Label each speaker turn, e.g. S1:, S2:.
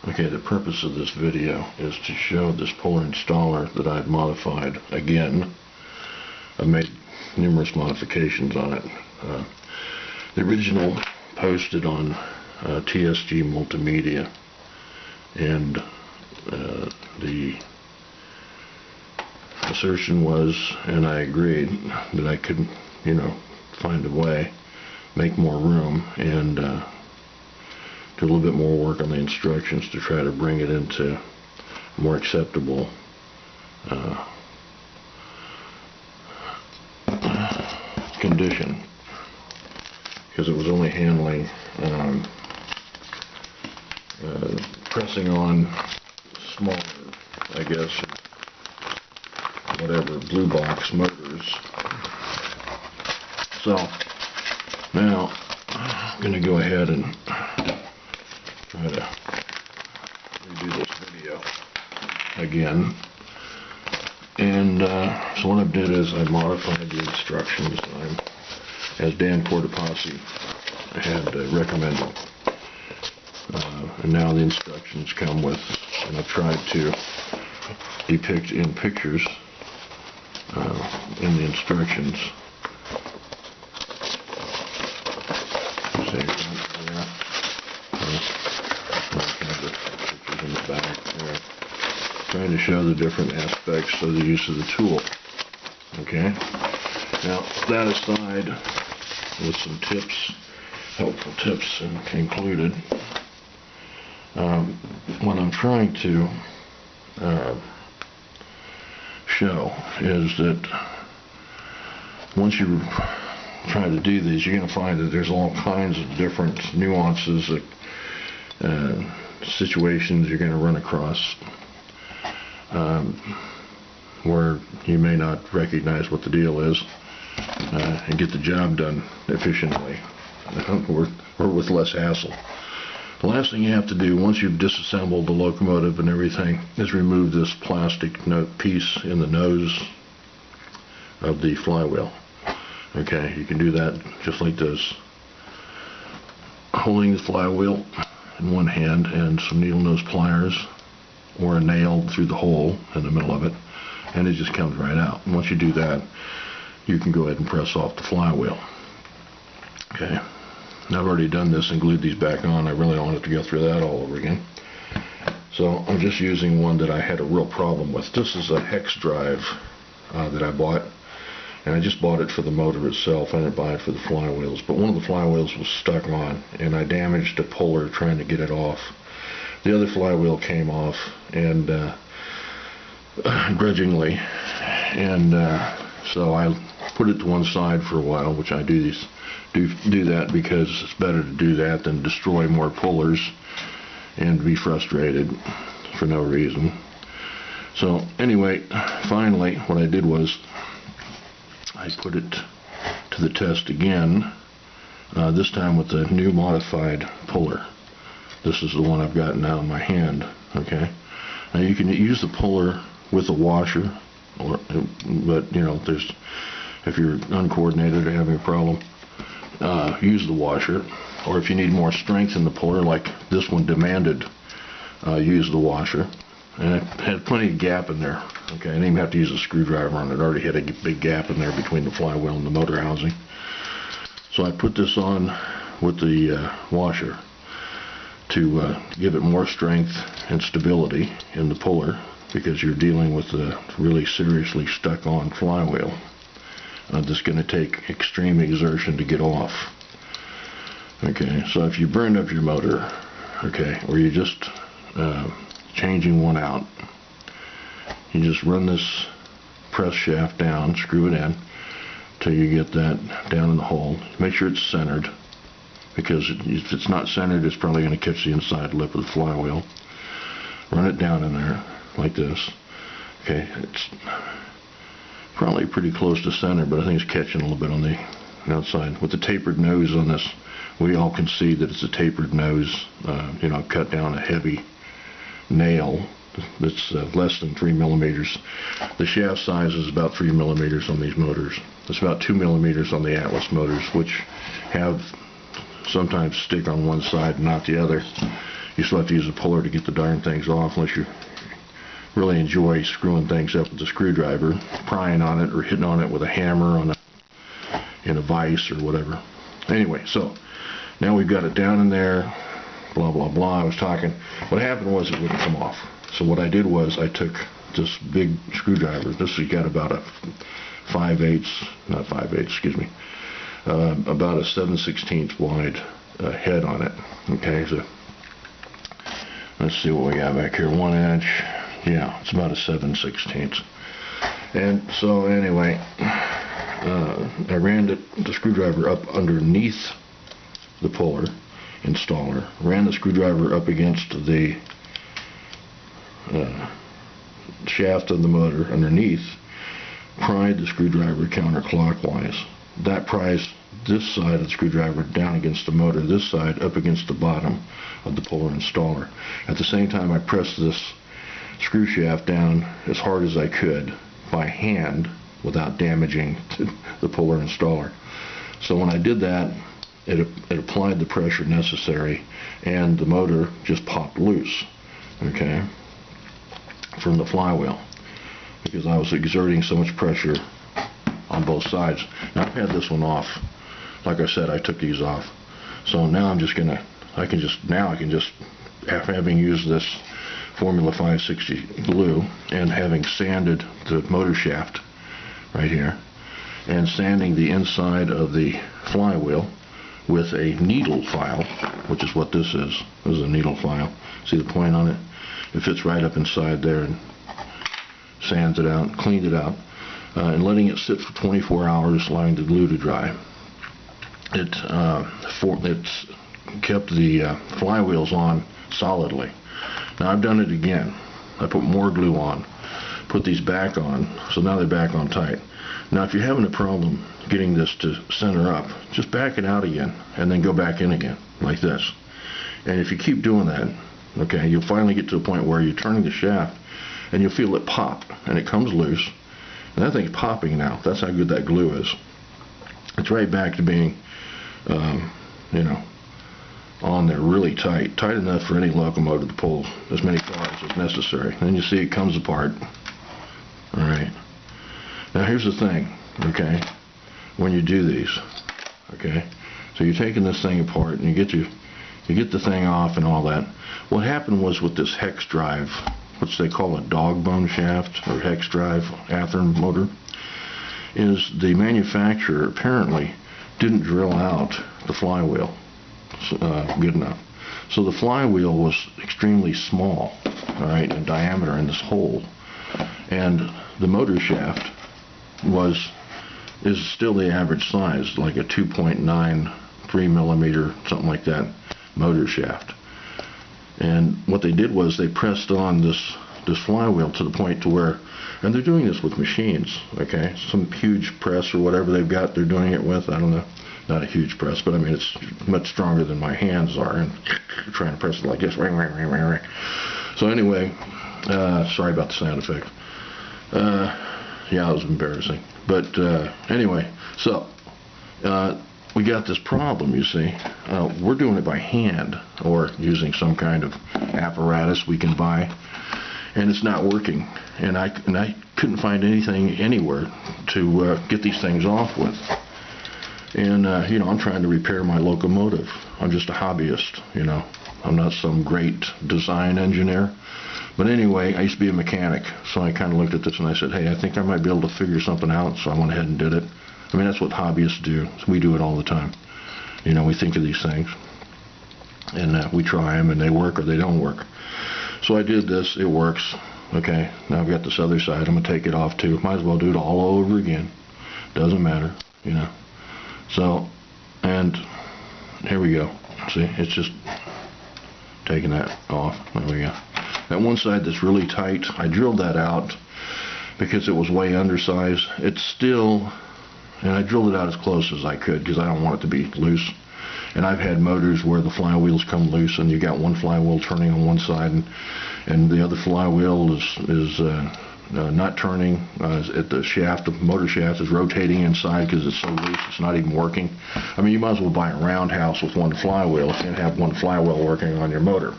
S1: Okay, the purpose of this video is to show this puller installer that I've modified again. I've made numerous modifications on it. The original posted on TSG Multimedia, and the assertion was, and I agreed, that I could, find a way, make more room, and do a little bit more work on the instructions to try to bring it into more acceptable condition, because it was only handling pressing on smaller, I guess, whatever, blue box motors. So now I'm going to go ahead and try to redo this video again. And so what I did is I modified the instructions as Dan Portapasi had recommended. And now the instructions come with, and I've tried to depict in pictures in the instructions. In the back there, trying to show the different aspects of the use of the tool. Okay, now that aside, with some tips, helpful tips included, what I'm trying to show is that once you try to do these, you're going to find that there's all kinds of different nuances that situations you're going to run across where you may not recognize what the deal is and get the job done efficiently or with less hassle. The last thing you have to do once you've disassembled the locomotive and everything is remove this plastic piece in the nose of the flywheel. Okay, you can do that just like this, holding the flywheel in one hand and some needle nose pliers or a nail through the hole in the middle of it, and it just comes right out. And once you do that, you can go ahead and press off the flywheel. Okay, now I've already done this and glued these back on. I really don't have to go through that all over again. So I'm just using one that I had a real problem with. This is a hex drive that I bought, and I just bought it for the motor itself. I didn't buy it for the flywheels, but one of the flywheels was stuck on, and I damaged a puller trying to get it off. The other flywheel came off, and grudgingly, and so I put it to one side for a while, which I do that because it's better to do that than destroy more pullers and be frustrated for no reason. So anyway, finally what I did was I put it to the test again, this time with the new modified puller. This is the one I've got now in my hand. Okay, now you can use the puller with a washer, but if you're uncoordinated or having a problem, use the washer. Or if you need more strength in the puller, like this one demanded, use the washer. And it had plenty of gap in there. Okay, I didn't even have to use a screwdriver on it. It already had a big gap in there between the flywheel and the motor housing. So I put this on with the washer to give it more strength and stability in the puller, because you're dealing with a really seriously stuck on flywheel that's going to take extreme exertion to get off. Okay, so if you burned up your motor, okay, or you just changing one out, you just run this press shaft down, screw it in till you get that down in the hole. Make sure it's centered, because if it's not centered, it's probably going to catch the inside lip of the flywheel. Run it down in there like this. Okay, it's probably pretty close to center, but I think it's catching a little bit on the outside. With the tapered nose on this, we all can see that it's a tapered nose. I've cut down a heavy nail that's less than 3 millimeters. The shaft size is about 3 millimeters on these motors. It's about 2 millimeters on the Atlas motors, which have sometimes stick on one side and not the other. you still have to use a puller to get the darn things off unless you really enjoy screwing things up with a screwdriver, prying on it or hitting on it with a hammer in a vise or whatever. Anyway, so now we've got it down in there, blah, blah, blah. I was talking. What happened was it wouldn't come off. So what I did was I took this big screwdriver. This has got about a 5/8, not 5/8, excuse me, about a 7/16 wide head on it. Okay, so let's see what we got back here. 1 inch. Yeah, it's about a 7/16. And so anyway, I ran the screwdriver up underneath the puller installer, ran the screwdriver up against the shaft of the motor underneath, pried the screwdriver counterclockwise. That pries this side of the screwdriver down against the motor, this side up against the bottom of the puller installer. At the same time, I pressed this screw shaft down as hard as I could by hand without damaging the puller installer. So when I did that, it applied the pressure necessary, and the motor just popped loose, okay, from the flywheel, because I was exerting so much pressure on both sides. Now I've had this one off. Like I said, I took these off. So now I'm just gonna, I can just, having used this Formula 560 glue and having sanded the motor shaft right here and sanding the inside of the flywheel with a needle file, which is what this is. This is a needle file. See the point on it? It fits right up inside there, and sands it out, cleaned it out, and letting it sit for 24 hours, allowing the glue to dry. It's kept the flywheels on solidly. Now I've done it again. I put more glue on, put these back on, so now they're back on tight. Now if you're having a problem getting this to center up, just back it out again and then go back in again like this. And if you keep doing that, okay, you'll finally get to a point where you're turning the shaft and you'll feel it pop and it comes loose. And that thing's popping now. That's how good that glue is. It's right back to being, you know, on there really tight enough for any locomotive to pull as many cars as necessary. And then you see it comes apart. All right. Now here's the thing, okay, when you do these, okay, so you're taking this thing apart and you get the thing off and all that. What happened was with this hex drive, which they call a dog bone shaft or hex drive Athearn motor, is the manufacturer apparently didn't drill out the flywheel good enough. So the flywheel was extremely small, all right, in diameter in this hole, and the motor shaft is still the average size, like a 2.93 millimeter, something like that, motor shaft. And what they did was they pressed on this flywheel to the point to where, and they're doing this with machines, okay, some huge press or whatever they've got, they're doing it with, I don't know, not a huge press, but I mean it's much stronger than my hands are, and trying to press it like this, ring, ring, ring, ring, ring. So anyway, sorry about the sound effect. Yeah, it was embarrassing. But anyway, so we got this problem, you see. We're doing it by hand or using some kind of apparatus we can buy, and it's not working. And I couldn't find anything anywhere to get these things off with. And, you know, I'm trying to repair my locomotive. I'm just a hobbyist, you know. I'm not some great design engineer. But anyway, I used to be a mechanic, so I kind of looked at this and I said, hey, I think I might be able to figure something out, so I went ahead and did it. I mean, that's what hobbyists do. We do it all the time. You know, we think of these things, and we try them, and they work or they don't work. So I did this. It works. Okay, now I've got this other side. I'm going to take it off, too. Might as well do it all over again. Doesn't matter, you know. So, and here we go. See, it's just taking that off. There we go. That one side that's really tight, I drilled that out because it was way undersized. It's still, and I drilled it out as close as I could because I don't want it to be loose. And I've had motors where the flywheels come loose and you got one flywheel turning on one side and the other flywheel is not turning at the shaft. The motor shaft is rotating inside because it's so loose it's not even working. I mean, you might as well buy a roundhouse with one flywheel and have one flywheel working on your motor.